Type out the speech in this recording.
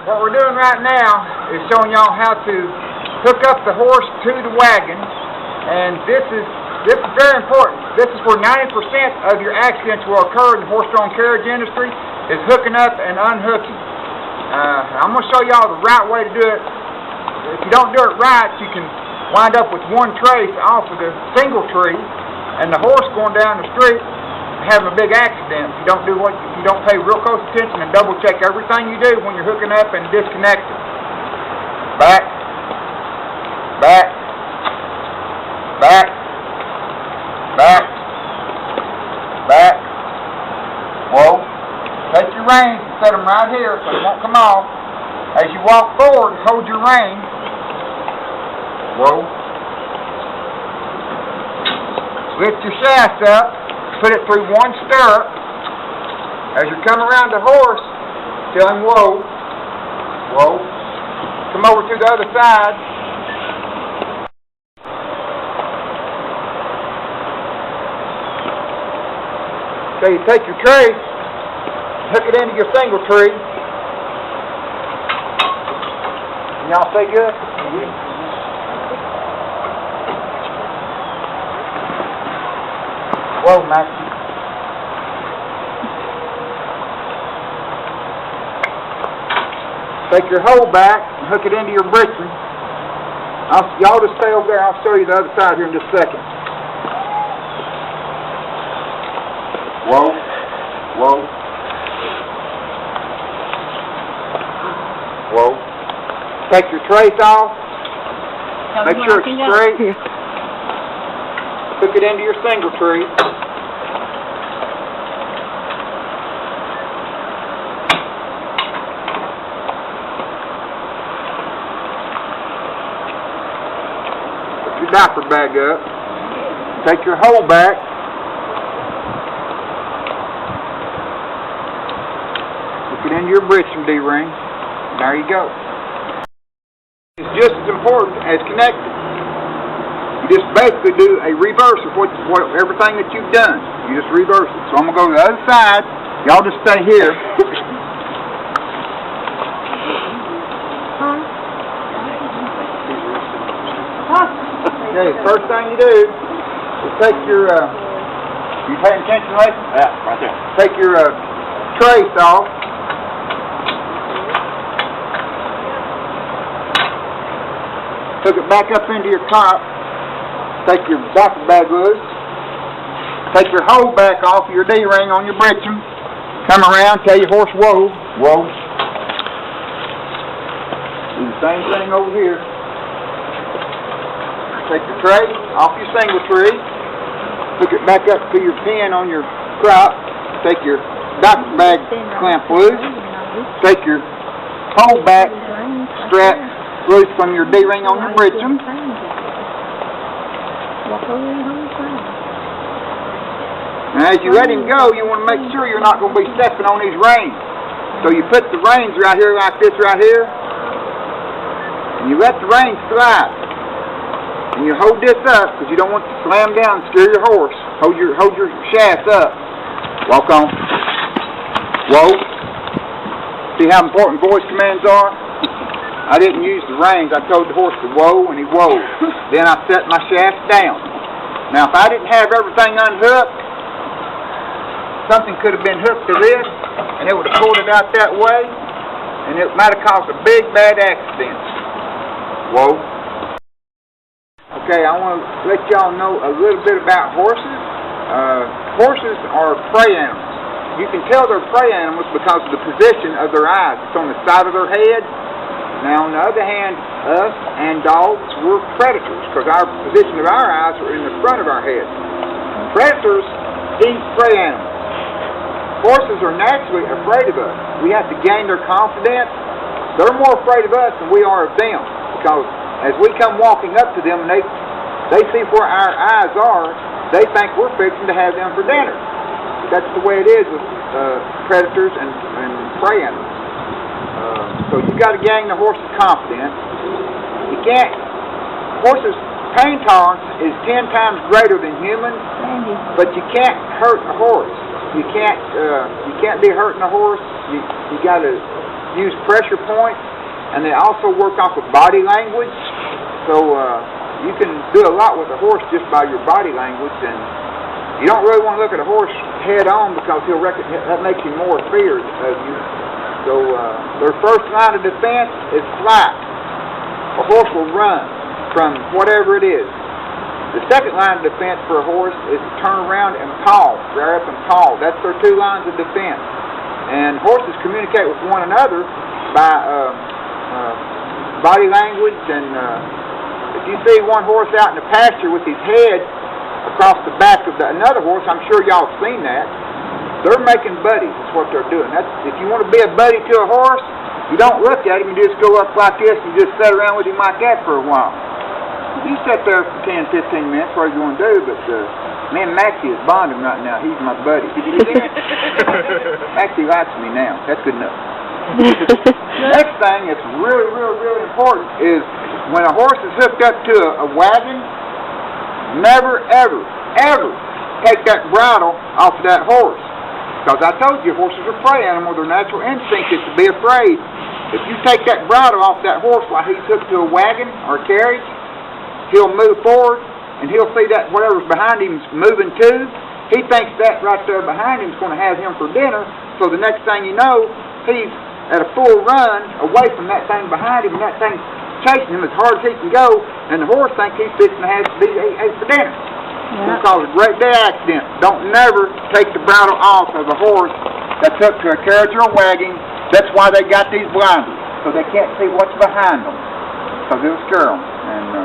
what we're doing right now is showing y'all how to hook up the horse to the wagon, and this is very important. This is where 90% of your accidents will occur in the horse-drawn carriage industry, is hooking up and unhooking. I'm going to show y'all the right way to do it. If you don't do it right, you can wind up with one trace off of the single tree, and the horse going down the street having a big accident. If you don't pay real close attention and double check everything you do when you're hooking up and disconnecting. Back, back, back, back, back. Whoa. Take your reins and set them right here so they won't come off. As you walk forward, hold your rein. Whoa. Lift your shaft up. Put it through one stirrup. As you come around the horse, tell him whoa, whoa. Come over to the other side. So you take your trace, hook it into your single tree. Can y'all say good? Whoa, Max. Take your hole back and hook it into your britching. Y'all just stay over there. I'll show you the other side here in just a second. Whoa, whoa, whoa. Take your trace off. Make sure it's straight. Hook it into your single tree. Put your diaper bag up. Take your hole back. Hook it into your britching D-ring. There you go. It's just as important as connecting. You just basically do a reverse of everything that you've done. You just reverse it. So I'm going to go to the other side. Y'all just stay here. Okay, first thing you do is take your, you paying attention, Ray? Yeah, right there. Take your trace off. Hook it back up into your top. Take your diaper bag loose. Take your hole back off your D-ring on your britching. Come around, tell your horse whoa, whoa. Do the same thing over here. Take your tray off your single tree. Hook it back up to your pin on your crop. Take your diaper bag clamp loose. Take your hole back strap loose from your D-ring on your britching. And as you let him go, you want to make sure you're not going to be stepping on these reins. So you put the reins right here like this right here, and you let the reins slide. And you hold this up because you don't want to slam down and scare your horse. Hold your shaft up. Walk on. Whoa. See how important voice commands are? I didn't use the reins. I told the horse to whoa, and he whoa. Then I set my shaft down. Now, if I didn't have everything unhooked, something could have been hooked to this, and it would have pulled it out that way, and it might have caused a big, bad accident. Whoa. Okay, I want to let y'all know a little bit about horses. Horses are prey animals. You can tell they're prey animals because of the position of their eyes. It's on the side of their head. Now, on the other hand, us and dogs, we're predators because our position of our eyes are in the front of our head. Predators eat prey animals. Horses are naturally afraid of us. We have to gain their confidence. They're more afraid of us than we are of them because as we come walking up to them and they see where our eyes are, they think we're fixing to have them for dinner. That's the way it is with predators and prey animals. So you got to gain the horse's confidence. You can't. Horses' pain tolerance is 10 times greater than humans, but you can't hurt a horse. You can't be hurting a horse. You got to use pressure points, and they also work off of body language. So you can do a lot with a horse just by your body language, and you don't really want to look at a horse head on because that makes him more feared of you. So their first line of defense is flight. A horse will run from whatever it is. The second line of defense for a horse is to turn around and paw, rear up and paw. That's their two lines of defense. And horses communicate with one another by body language. And if you see one horse out in the pasture with his head across the back of another horse, I'm sure y'all have seen that. They're making buddies, is what they're doing. If you want to be a buddy to a horse, you don't look at him, you just go up like this and you just sit around with him like that for a while. You sit there for 10, 15 minutes, what are you going to do? But me and Maxie is bonding right now. He's my buddy. Maxie likes me now. That's good enough. Next thing that's really, really, really important is when a horse is hooked up to a wagon, never, ever, ever take that bridle off of that horse. Because I told you, horses are prey animals. Their natural instinct is to be afraid. If you take that bridle off that horse while he's hooked to a wagon or a carriage, he'll move forward and he'll see that whatever's behind him is moving too. He thinks that right there behind him is going to have him for dinner. So the next thing you know, he's at a full run away from that thing behind him, and that thing's chasing him as hard as he can go, and the horse thinks he's fixing to have for dinner. It's going to cause a great day accident. Don't never take the bridle off of a horse that's hooked to a carriage or a wagon. That's why they got these blinders, so they can't see what's behind them, because it'll scare them. And